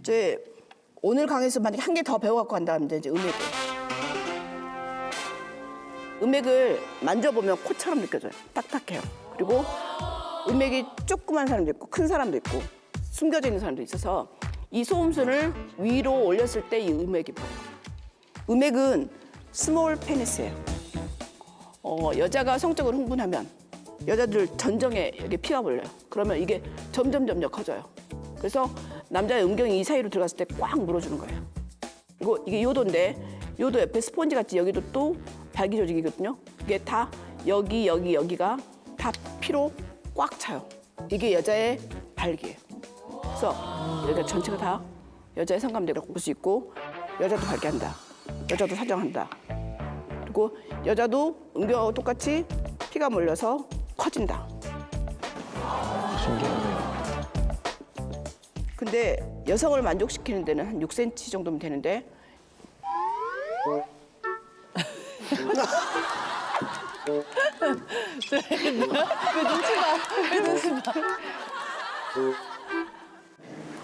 이제 오늘 강의에서 만약에 한 개 더 배워갖고 간다면 이제 음액을. 음액을 만져보면 코처럼 느껴져요. 딱딱해요. 그리고 음액이 조그만 사람도 있고 큰 사람도 있고 숨겨져 있는 사람도 있어서 이 소음순을 위로 올렸을 때 이 음액이 보여요. 음액은 스몰 페니스예요. 여자가 성적으로 흥분하면 여자들 전정에 여기 피가 몰려요. 그러면 이게 점점 커져요. 그래서 남자의 음경이 이 사이로 들어갔을 때 꽉 물어주는 거예요. 그리고 이게 요도인데 요도 옆에 스펀지 같이 여기도 또 발기 조직이거든요. 이게 다 여기가 다 피로 꽉 차요. 이게 여자의 발기예요. 그래서 여자 전체가 다 여자의 성감대라고 볼 수 있고 여자도 발기한다. 여자도 사정한다. 그리고 여자도 음경하고 똑같이 피가 몰려서 커진다. 신기하네요. 근데 여성을 만족시키는 데는 한 6cm 정도면 되는데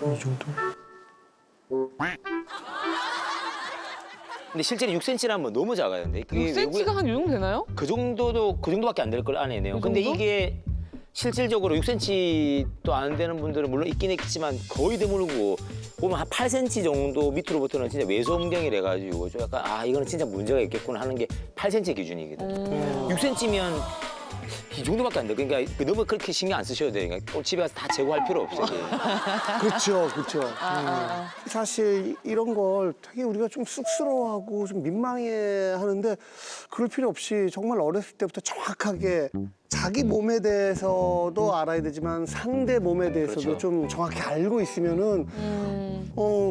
이 정도? 근데 실제로 6cm라면 너무 작아요. 근데 그게 6cm가 한 이 정도 되나요? 그 정도밖에 안 될 걸 아네요. 근데 이게 실질적으로 6cm도 안 되는 분들은 물론 있긴 있지만 거의 드물고 보면 한 8cm 정도 밑으로부터는 진짜 외소음경이라 가지고 좀 약간 이거는 진짜 문제가 있겠구나 하는 게 8cm 기준이거든. 6cm면 이 정도밖에 안 돼. 그러니까 너무 그렇게 신경 안 쓰셔도 돼. 그러니까 집에 가서 다 제거할 필요 없어요. 그렇죠. 사실 이런 걸 되게 우리가 좀 쑥스러워하고 좀 민망해하는데 그럴 필요 없이 정말 어렸을 때부터 정확하게 자기 몸에 대해서도 알아야 되지만 상대 몸에 대해서도 그렇죠. 좀 정확히 알고 있으면은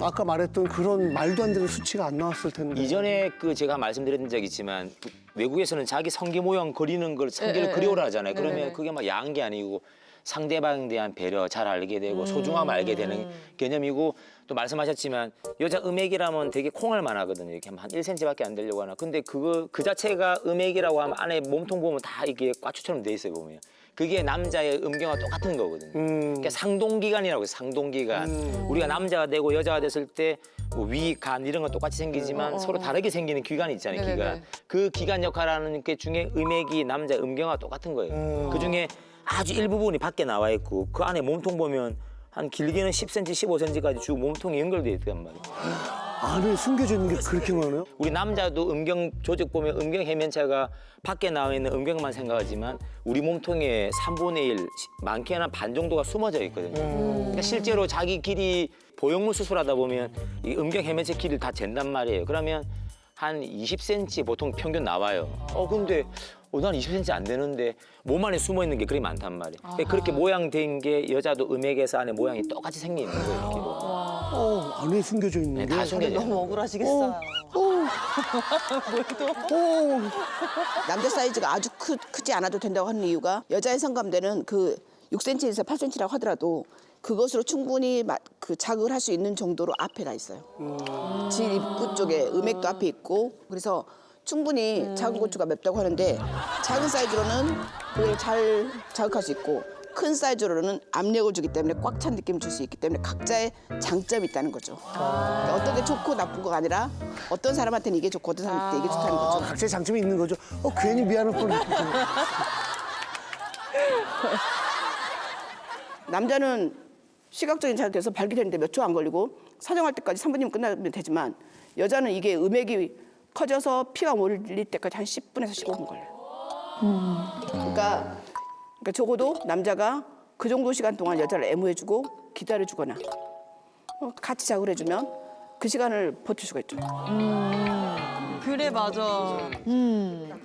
아까 말했던 그런 말도 안 되는 수치가 안 나왔을 텐데. 이전에 제가 말씀드린 적이 있지만 외국에서는 자기 성기 모형 그리는 걸 성기를 네, 그리오라 하잖아요. 그러면 네네. 그게 막 야한 게 아니고 상대방에 대한 배려 잘 알게 되고 소중함 알게 되는 개념이고 또 말씀하셨지만 여자 음액이라면 되게 콩알만 하거든요. 이렇게 한 1cm밖에 안 되려고 하나. 근데 그 자체가 음액이라고 하면 안에 몸통 보면 다 이게 꽈추처럼 돼 있어요, 보면. 그게 남자의 음경과 똑같은 거거든요. 그러니까 상동기관이라고 해요, 상동기관. 우리가 남자가 되고 여자가 됐을 때 뭐 위, 간 이런 건 똑같이 생기지만 서로 다르게 생기는 기관이 있잖아요, 네네네. 기관. 그 기관 역할을 하는 게 중에 음액이 남자 음경과 똑같은 거예요. 그 중에 아주 일부분이 밖에 나와 있고 그 안에 몸통 보면 한 길게는 10cm, 15cm까지 쭉 몸통이 연결돼 있단 말이에요. 안에 숨겨져 있는 게 그렇게 많아요? 우리 남자도 음경 조직 보면 음경 해면체가 밖에 나와 있는 음경만 생각하지만 우리 몸통의 3분의 1, 많게는 한 반 정도가 숨어져 있거든요. 그러니까 실제로 자기 길이 보형물 수술하다 보면 이 음경 해면체 길이를 다 잰단 말이에요. 그러면 한 20cm 보통 평균 나와요. 근데 난 20cm 안 되는데 몸 안에 숨어 있는 게 그리 많단 말이에요. 그러니까 그렇게 모양된 게 여자도 음액에서 안에 모양이 똑같이 생기는 거예요. 이렇게 보면. 안에 숨겨져 있는 네, 게. 다 숨겨져 너무 있어요. 억울하시겠어요. 남자 사이즈가 아주 크지 않아도 된다고 하는 이유가 여자의 성감대는 그 6cm에서 8cm라고 하더라도 그것으로 충분히 그 자극을 할 수 있는 정도로 앞에 가 있어요. 질 입구 쪽에 음액도 앞에 있고 그래서 충분히 작은 고추가 맵다고 하는데 작은 사이즈로는 그걸 잘 자극할 수 있고 큰 사이즈로는 압력을 주기 때문에 꽉 찬 느낌을 줄 수 있기 때문에 각자의 장점이 있다는 거죠. 그러니까 어떤 게 좋고 나쁜 거가 아니라 어떤 사람한테는 이게 좋고 어떤 사람한테 이게 좋다는 거죠. 각자의 장점이 있는 거죠. 괜히 미안할 뻔했거든요. 남자는 시각적인 자극에서 발기되는데 몇 초 안 걸리고 사정할 때까지 3분이면 끝나면 되지만 여자는 이게 음액이 커져서 피가 몰릴 때까지 한 10분에서 15분 걸려요. 그러니까 적어도 남자가 그 정도 시간 동안 여자를 애무해주고 기다려주거나 같이 자극을 해주면 그 시간을 버틸 수가 있죠. 그래 맞아.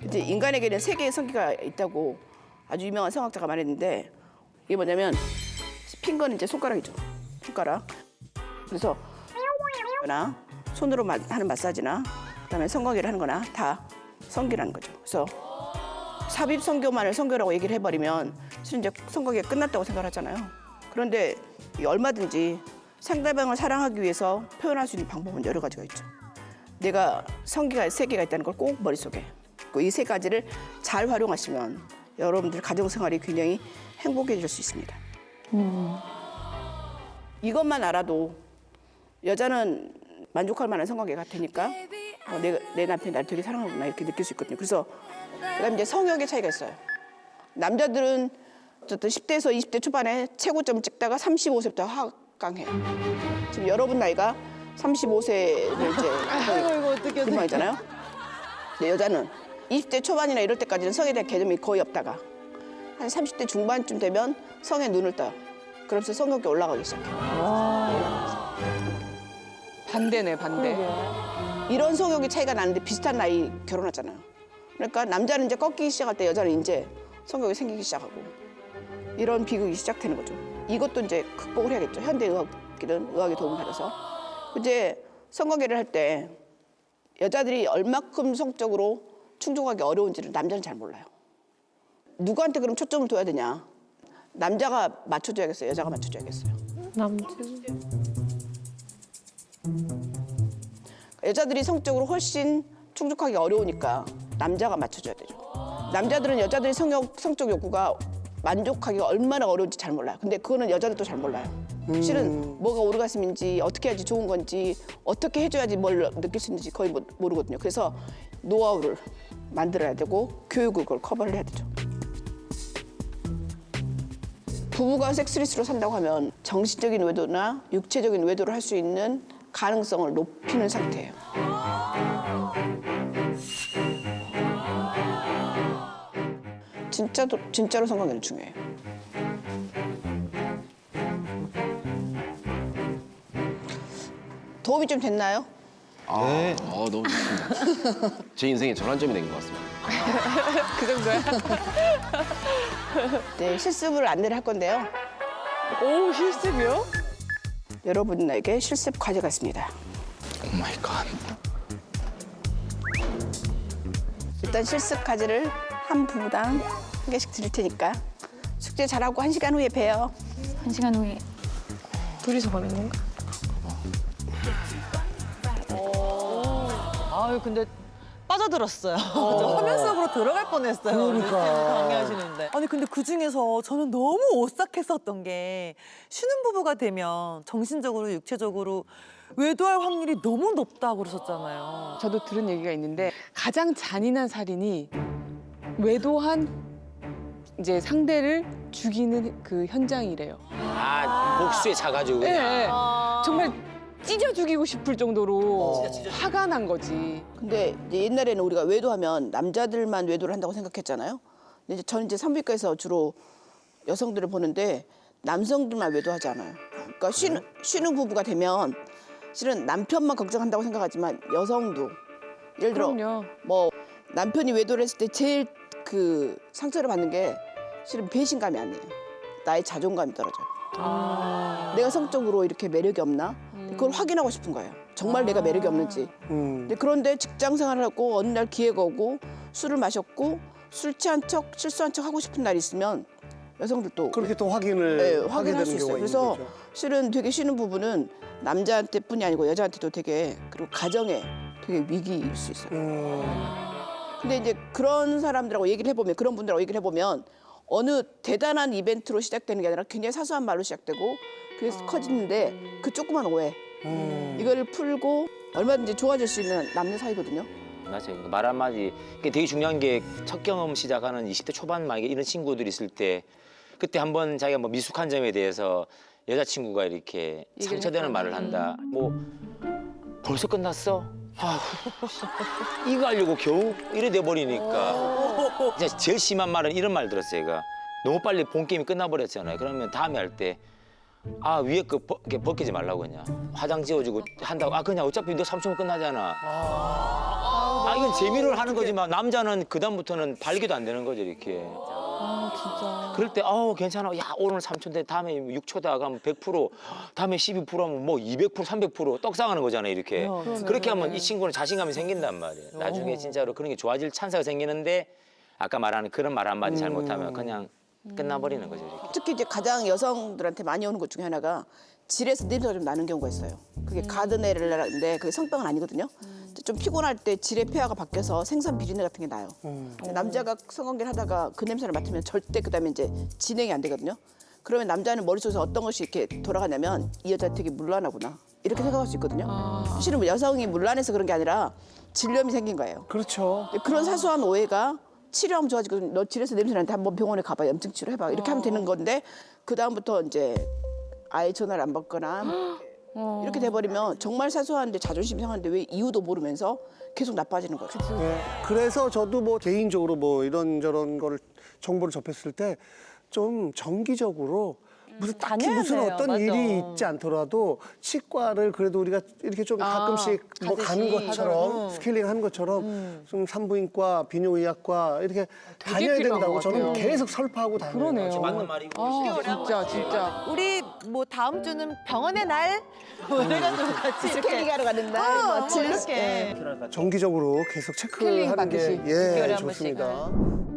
이제 인간에게는 세 개의 성기가 있다고 아주 유명한 성학자가 말했는데 이게 뭐냐면 핀 거는 이제 손가락이죠. 손가락. 그래서 손으로 하는 마사지나 그다음에 성관계를 하는 거나 다 성기라는 거죠. 그래서 삽입 성교만을 성교라고 얘기를 해버리면 실은 이제 성관계가 끝났다고 생각하잖아요. 그런데 얼마든지 상대방을 사랑하기 위해서 표현할 수 있는 방법은 여러 가지가 있죠. 내가 성기가 3개가 있다는 걸 꼭 머릿속에 이 3가지를 잘 활용하시면 여러분들 가정생활이 굉장히 행복해질 수 있습니다. 이것만 알아도 여자는 만족할 만한 성관계 같으니까 내 남편이 나를 되게 사랑하구나 이렇게 느낄 수 있거든요. 그래서 그다음에 이제 성욕의 차이가 있어요. 남자들은 어쨌든 10대에서 20대 초반에 최고점을 찍다가 35세부터 하강해요. 지금 여러분 나이가 35세를 이제 이거 어떻게 그런 말이잖아요. 근데 여자는 20대 초반이나 이럴 때까지는 성에 대한 개념이 거의 없다가 한 30대 중반쯤 되면 성에 눈을 떠요. 그러면서 성욕이 올라가기 시작해요. 반대네, 반대. 이런 성욕의 차이가 나는데 비슷한 나이 결혼하잖아요. 그러니까 남자는 이제 꺾이기 시작할 때 여자는 이제 성욕이 생기기 시작하고 이런 비극이 시작되는 거죠. 이것도 이제 극복을 해야겠죠. 현대의학기는 의학의 도움을 받아서. 이제 성관계를 할 때 여자들이 얼마큼 성적으로 충족하기 어려운지를 남자는 잘 몰라요. 누구한테 그럼 초점을 둬야 되냐? 남자가 맞춰줘야겠어요? 여자가 맞춰줘야겠어요? 남자. 여자들이 성적으로 훨씬 충족하기 어려우니까 남자가 맞춰줘야 되죠. 남자들은 여자들의 성적 욕구가 만족하기가 얼마나 어려운지 잘 몰라요. 근데 그거는 여자들도 잘 몰라요. 실은 뭐가 오르가슴인지 어떻게 해야지 좋은 건지 어떻게 해줘야지 뭘 느낄 수 있는지 거의 모르거든요. 그래서 노하우를 만들어야 되고 교육을 그걸 커버를 해야 되죠. 부부가 섹스리스로 산다고 하면 정신적인 외도나 육체적인 외도를 할 수 있는 가능성을 높이는 상태예요. 진짜로 성관계는 중요해요. 도움이 좀 됐나요? 너무 좋습니다. 제 인생의 전환점이 된 것 같습니다. 그 정도야? 네, 실습을 안내를 할 건데요. 오, 실습이요? 여러분에게 실습 과제가 있습니다. 오 마이 갓. 일단 실습 과제를 한 부부당 한 개씩 드릴 테니까 숙제 잘하고 1시간 후에 봬요. 1시간 후에. 둘이서 가는 건가? 아유 근데 빠져들었어요. 저 화면 속으로 들어갈 뻔했어요. 그러니까. 강의하시는데. 아니 근데 그 중에서 저는 너무 오싹했었던 게 신혼부부가 되면 정신적으로 육체적으로 외도할 확률이 너무 높다고 그러셨잖아요. 저도 들은 얘기가 있는데 가장 잔인한 살인이 외도한 이제 상대를 죽이는 그 현장이래요. 아 복수에 차가지고 예, 그냥. 예. 정말 찢어 죽이고 싶을 정도로 화가 난 거지. 근데 이제 옛날에는 우리가 외도하면 남자들만 외도를 한다고 생각했잖아요. 근데 이제 저는 이제 산부인과에서 주로 여성들을 보는데 남성들만 외도하지 않아요. 그러니까 쉬는 부부가 되면 실은 남편만 걱정한다고 생각하지만 여성도 예를 들어 그럼요. 뭐 남편이 외도를 했을 때 제일 그 상처를 받는 게 실은 배신감이 아니에요. 나의 자존감이 떨어져요. 내가 성적으로 이렇게 매력이 없나? 그걸 확인하고 싶은 거예요. 정말 내가 매력이 없는지. 근데 그런데 직장 생활을 하고 어느 날 기회가 오고 술을 마셨고 술 취한 척 실수한 척 하고 싶은 날이 있으면 여성들도 그렇게 또 확인을 네, 하게 확인할 되는 수 있어요. 경우가 그래서 있는 거죠. 실은 되게 쉬는 부분은 남자한테뿐이 아니고 여자한테도 되게 그리고 가정에 되게 위기일 수 있어요. 근데 이제 그런 사람들하고 얘기를 해보면 그런 분들하고 얘기를 해보면 어느 대단한 이벤트로 시작되는 게 아니라 굉장히 사소한 말로 시작되고 그래서 커지는데 그 조그만 오해 이걸 풀고 얼마든지 좋아질 수 있는 남녀 사이거든요. 맞아요. 말 한마디. 그게 되게 중요한 게 첫 경험 시작하는 20대 초반 만약에 이런 친구들이 있을 때 그때 한번 자기가 뭐 미숙한 점에 대해서 여자친구가 이렇게 상처되는 말을 한다. 뭐 벌써 끝났어? 아휴, 이거 하려고 겨우 이래 돼버리니까. 이제 제일 심한 말은 이런 말 들었어요. 제가 너무 빨리 본 게임이 끝나버렸잖아요. 그러면 다음에 할 때 아 위에 거 이렇게 벗기지 말라고 그냥 화장 지워주고 한다고. 아 그냥 어차피 너 3초 후면 끝나잖아. 아 이건 재미를 하는 거지만 남자는 그 다음부터는 발기도 안 되는 거죠 이렇게. 아 진짜. 그럴 때 괜찮아. 야 오늘 3초인데 다음에 6초다 하면 100%, 다음에 12% 하면 뭐 200%, 300% 떡상하는 거잖아요 이렇게. 그렇게 하면 이 친구는 자신감이 생긴단 말이에요. 나중에 진짜로 그런 게 좋아질 찬스가 생기는데 아까 말하는 그런 말 한마디 잘못하면 그냥 끝나버리는 거죠 이렇게. 특히 이제 가장 여성들한테 많이 오는 것 중에 하나가 질에서 냄새가 좀 나는 경우가 있어요. 그게 가드네렐라인데 그게 성병은 아니거든요. 좀 피곤할 때 질의 폐하가 바뀌어서 생선 비린내 같은 게 나요. 근데 남자가 성관계를 하다가 그 냄새를 맡으면 절대 그다음에 이제 진행이 안 되거든요. 그러면 남자는 머릿속에서 어떤 것이 이렇게 돌아가냐면 이 여자 되게 문란하구나 이렇게 생각할 수 있거든요. 사실은 뭐 여성이 문란해서 그런 게 아니라 질염이 생긴 거예요. 그렇죠. 그런 사소한 오해가 치료하면 좋아지거든요. 너 질에서 냄새 나는데 한번 병원에 가봐. 염증 치료해봐. 이렇게 하면 되는 건데 그 다음부터 이제 아예 전화를 안 받거나 이렇게 돼버리면 정말 사소한데 자존심 상하는데 왜 이유도 모르면서 계속 나빠지는 거죠. 네. 그래서 저도 뭐 개인적으로 뭐 이런저런 거를 정보를 접했을 때 좀 정기적으로 무슨 딱히 다녀야 무슨 돼요. 어떤 맞아. 일이 있지 않더라도 치과를 그래도 우리가 이렇게 좀 가끔씩 뭐 가는 것처럼 스케일링 하는 것처럼 좀 산부인과, 비뇨의학과 이렇게 다녀야 필요한 된다고 것 저는 같아요. 계속 설파하고 다녀요. 그러네요. 맞는 말이고. 진짜. 우리 뭐 다음 주는 병원의 날? 뭐 이래가지고 같이 이렇게. 스케일링하러 가는 날, 뭐 질, 이렇게. 정기적으로 계속 스케일링 체크하는 게 받듯이. 예, 개월에 한 번씩. 좋습니다.